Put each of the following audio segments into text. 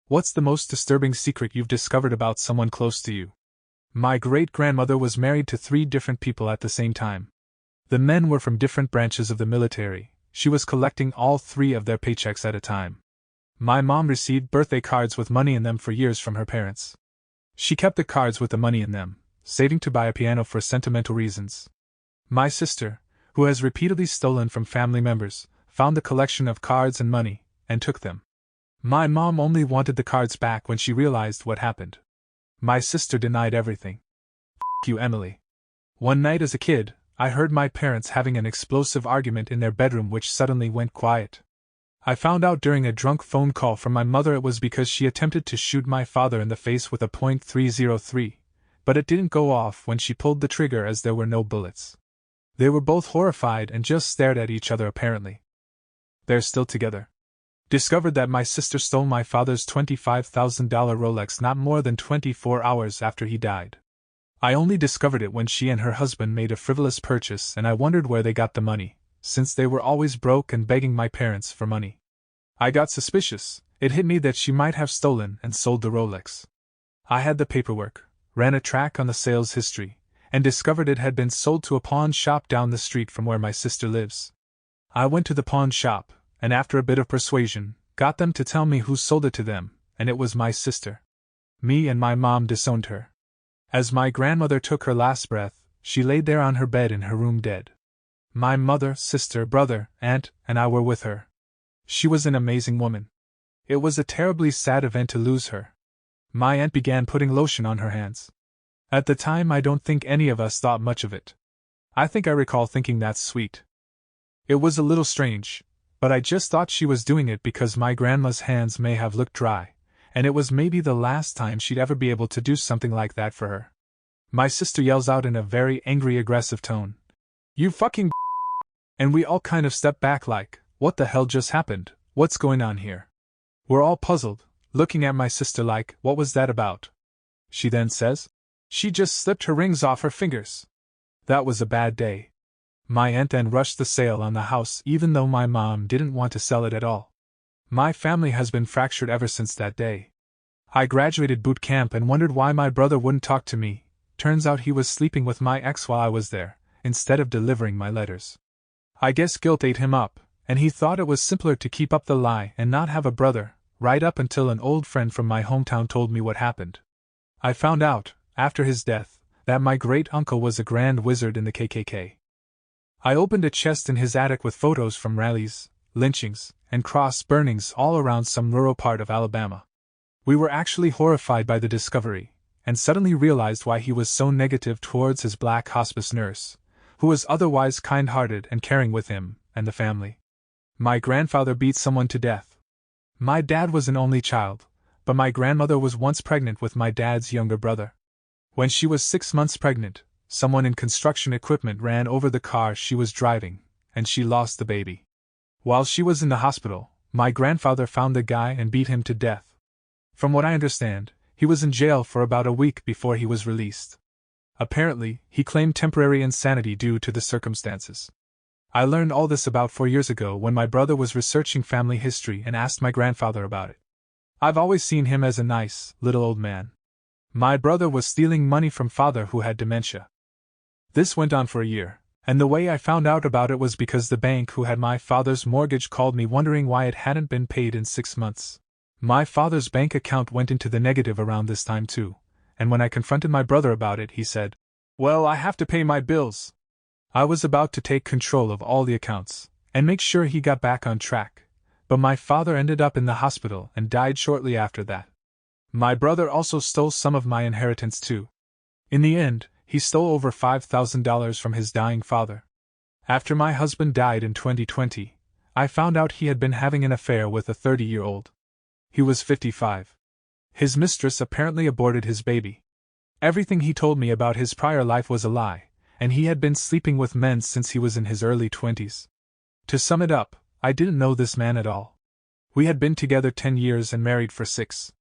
What's the most disturbing secret you've discovered about someone close to you? My great-grandmother was married to 3 different people at the same time. The men were from different branches of the military. She was collecting all 3 of their paychecks at a time. My mom received birthday cards with money in them for years from her parents. She kept the cards with the money in them, saving to buy a piano for sentimental reasons. My sister, who has repeatedly stolen from family members, found the collection of cards and money, and took them. My mom only wanted the cards back when she realized what happened. My sister denied everything. F you, Emily. One night as a kid, I heard my parents having an explosive argument in their bedroom which suddenly went quiet. I found out during a drunk phone call from my mother it was because she attempted to shoot my father in the face with a .303, but it didn't go off when she pulled the trigger as there were no bullets. They were both horrified and just stared at each other apparently. They're still together. Discovered that my sister stole my father's $25,000 Rolex not more than 24 hours after he died. I only discovered it when she and her husband made a frivolous purchase and I wondered where they got the money, since they were always broke and begging my parents for money. I got suspicious. It hit me that she might have stolen and sold the Rolex. I had the paperwork, ran a track on the sales history, and discovered it had been sold to a pawn shop down the street from where my sister lives. I went to the pawn shop, and after a bit of persuasion, got them to tell me who sold it to them, and it was my sister. Me and my mom disowned her. As my grandmother took her last breath, she laid there on her bed in her room dead. My mother, sister, brother, aunt, and I were with her. She was an amazing woman. It was a terribly sad event to lose her. My aunt began putting lotion on her hands. At the time I don't think any of us thought much of it. I think I recall thinking that's sweet. It was a little strange, but I just thought she was doing it because my grandma's hands may have looked dry, and it was maybe the last time she'd ever be able to do something like that for her. My sister yells out in a very angry, aggressive tone, "You fucking b-!" And we all kind of step back like, what the hell just happened? What's going on here? We're all puzzled, looking at my sister like, what was that about? She then says, she just slipped her rings off her fingers. That was a bad day. My aunt then rushed the sale on the house even though my mom didn't want to sell it at all. My family has been fractured ever since that day. I graduated boot camp and wondered why my brother wouldn't talk to me. Turns out he was sleeping with my ex while I was there, instead of delivering my letters. I guess guilt ate him up, and he thought it was simpler to keep up the lie and not have a brother, right up until an old friend from my hometown told me what happened. I found out, after his death, that my great-uncle was a grand wizard in the KKK. I opened a chest in his attic with photos from rallies, lynchings, and cross burnings all around some rural part of Alabama. We were actually horrified by the discovery, and suddenly realized why he was so negative towards his black hospice nurse, who was otherwise kind-hearted and caring with him and the family. My grandfather beat someone to death. My dad was an only child, but my grandmother was once pregnant with my dad's younger brother. When she was 6 months pregnant, someone in construction equipment ran over the car she was driving, and she lost the baby. While she was in the hospital, my grandfather found the guy and beat him to death. From what I understand, he was in jail for about a week before he was released. Apparently, he claimed temporary insanity due to the circumstances. I learned all this about 4 years ago when my brother was researching family history and asked my grandfather about it. I've always seen him as a nice, little old man. My brother was stealing money from father who had dementia. This went on for a year, and the way I found out about it was because the bank who had my father's mortgage called me wondering why it hadn't been paid in 6 months. My father's bank account went into the negative around this time too, and when I confronted my brother about it, he said, "Well, I have to pay my bills." I was about to take control of all the accounts and make sure he got back on track, but my father ended up in the hospital and died shortly after that. My brother also stole some of my inheritance too. In the end, he stole over $5,000 from his dying father. After my husband died in 2020, I found out he had been having an affair with a 30-year-old. He was 55. His mistress apparently aborted his baby. Everything he told me about his prior life was a lie, and he had been sleeping with men since he was in his early 20s. To sum it up, I didn't know this man at all. We had been together 10 years and married for 6.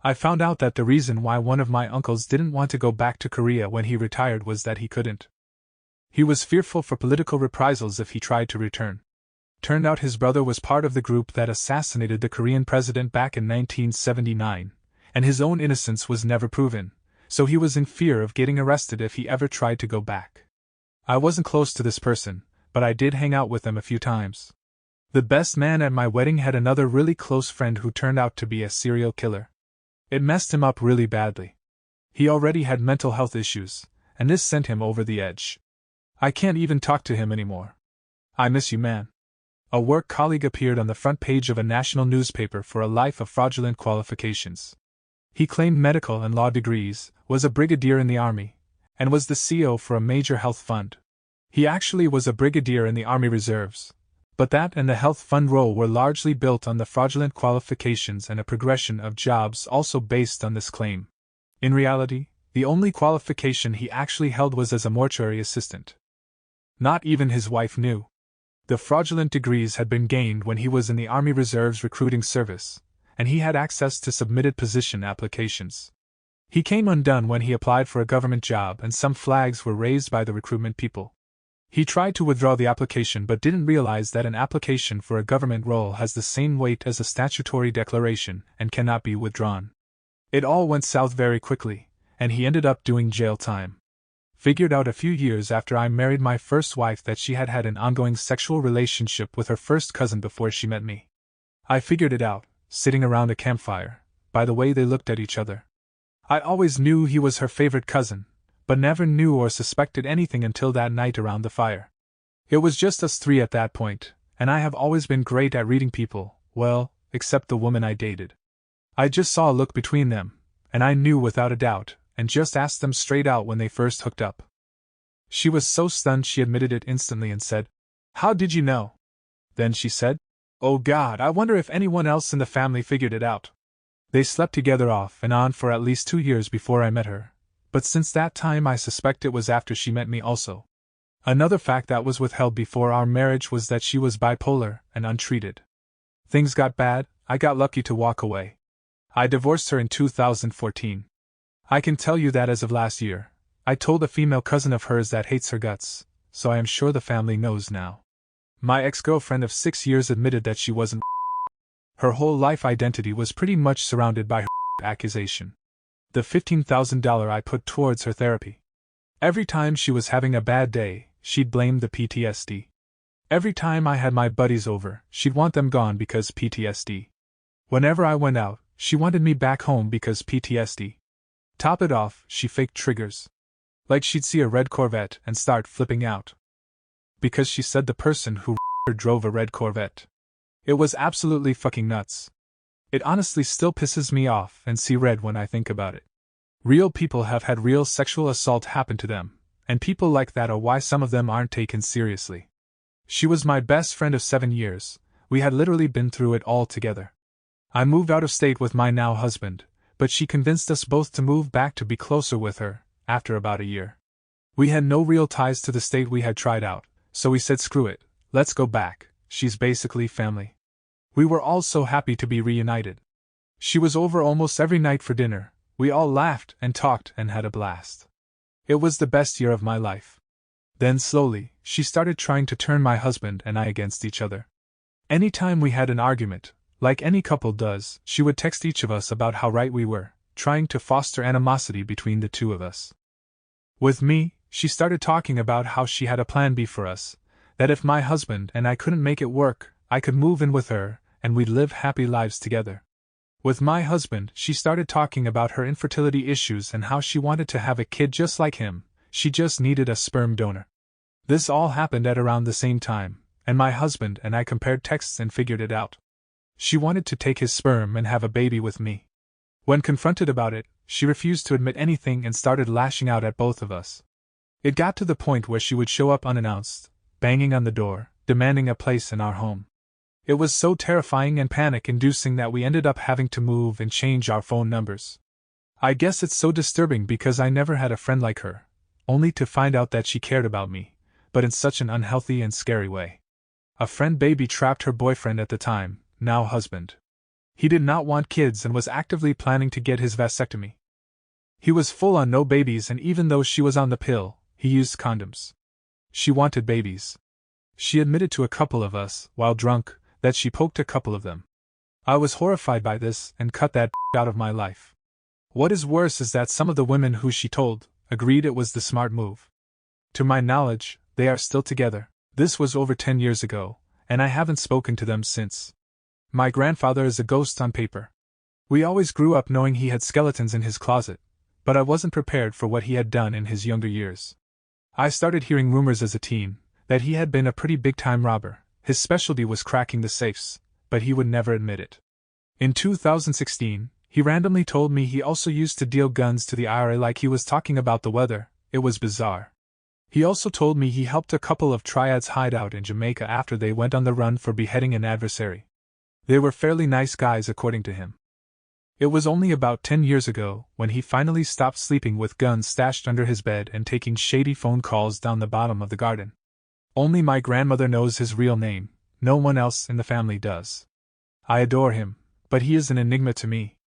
I found out that the reason why one of my uncles didn't want to go back to Korea when he retired was that he couldn't. He was fearful for political reprisals if he tried to return. Turned out his brother was part of the group that assassinated the Korean president back in 1979, and his own innocence was never proven, so he was in fear of getting arrested if he ever tried to go back. I wasn't close to this person, but I did hang out with him a few times. The best man at my wedding had another really close friend who turned out to be a serial killer. It messed him up really badly. He already had mental health issues, and this sent him over the edge. I can't even talk to him anymore. I miss you, man. A work colleague appeared on the front page of a national newspaper for a life of fraudulent qualifications. He claimed medical and law degrees, was a brigadier in the army, and was the CEO for a major health fund. He actually was a brigadier in the Army Reserves, but that and the health fund role were largely built on the fraudulent qualifications and a progression of jobs also based on this claim. In reality, the only qualification he actually held was as a mortuary assistant. Not even his wife knew. The fraudulent degrees had been gained when he was in the Army Reserve's recruiting service, and he had access to submitted position applications. He came undone when he applied for a government job and some flags were raised by the recruitment people. He tried to withdraw the application but didn't realize that an application for a government role has the same weight as a statutory declaration and cannot be withdrawn. It all went south very quickly, and he ended up doing jail time. Figured out a few years after I married my first wife that she had had an ongoing sexual relationship with her first cousin before she met me. I figured it out, sitting around a campfire, by the way they looked at each other. I always knew he was her favorite cousin, but never knew or suspected anything until that night around the fire. It was just us three at that point, and I have always been great at reading people, well, except the woman I dated. I just saw a look between them, and I knew without a doubt, and just asked them straight out when they first hooked up. She was so stunned she admitted it instantly and said, "How did you know?" Then she said, "Oh God, I wonder if anyone else in the family figured it out." They slept together off and on for at least 2 years before I met her, but since that time I suspect it was after she met me also. Another fact that was withheld before our marriage was that she was bipolar and untreated. Things got bad, I got lucky to walk away. I divorced her in 2014. I can tell you that as of last year, I told a female cousin of hers that hates her guts, so I am sure the family knows now. My ex-girlfriend of 6 years admitted that she wasn't. Her whole life identity was pretty much surrounded by her accusation. The $15,000 I put towards her therapy. Every time she was having a bad day, she'd blame the PTSD. Every time I had my buddies over, she'd want them gone because PTSD. Whenever I went out, she wanted me back home because PTSD. Top it off, she faked triggers. Like she'd see a red Corvette and start flipping out. Because she said the person who her drove a red Corvette. It was absolutely fucking nuts. It honestly still pisses me off and see red when I think about it. Real people have had real sexual assault happen to them, and people like that are why some of them aren't taken seriously. She was my best friend of 7 years, we had literally been through it all together. I moved out of state with my now husband, but she convinced us both to move back to be closer with her, after about a year. We had no real ties to the state we had tried out, so we said screw it, let's go back, she's basically family. We were all so happy to be reunited. She was over almost every night for dinner, we all laughed and talked and had a blast. It was the best year of my life. Then slowly, she started trying to turn my husband and I against each other. Anytime we had an argument, like any couple does, she would text each of us about how right we were, trying to foster animosity between the two of us. With me, she started talking about how she had a plan B for us, that if my husband and I couldn't make it work, I could move in with her, and we'd live happy lives together. With my husband, she started talking about her infertility issues and how she wanted to have a kid just like him, she just needed a sperm donor. This all happened at around the same time, and my husband and I compared texts and figured it out. She wanted to take his sperm and have a baby with me. When confronted about it, she refused to admit anything and started lashing out at both of us. It got to the point where she would show up unannounced, banging on the door, demanding a place in our home. It was so terrifying and panic-inducing that we ended up having to move and change our phone numbers. I guess it's so disturbing because I never had a friend like her, only to find out that she cared about me, but in such an unhealthy and scary way. A friend baby-trapped her boyfriend at the time, now husband. He did not want kids and was actively planning to get his vasectomy. He was full on no babies, and even though she was on the pill, he used condoms. She wanted babies. She admitted to a couple of us, while drunk, that she poked a couple of them. I was horrified by this and cut that out of my life. What is worse is that some of the women who she told agreed it was the smart move. To my knowledge, they are still together. This was over 10 years ago, and I haven't spoken to them since. My grandfather is a ghost on paper. We always grew up knowing he had skeletons in his closet, but I wasn't prepared for what he had done in his younger years. I started hearing rumors as a teen that he had been a pretty big-time robber. His specialty was cracking the safes, but he would never admit it. In 2016, he randomly told me he also used to deal guns to the IRA like he was talking about the weather. It was bizarre. He also told me he helped a couple of triads hide out in Jamaica after they went on the run for beheading an adversary. They were fairly nice guys according to him. It was only about 10 years ago when he finally stopped sleeping with guns stashed under his bed and taking shady phone calls down the bottom of the garden. Only my grandmother knows his real name, no one else in the family does. I adore him, but he is an enigma to me.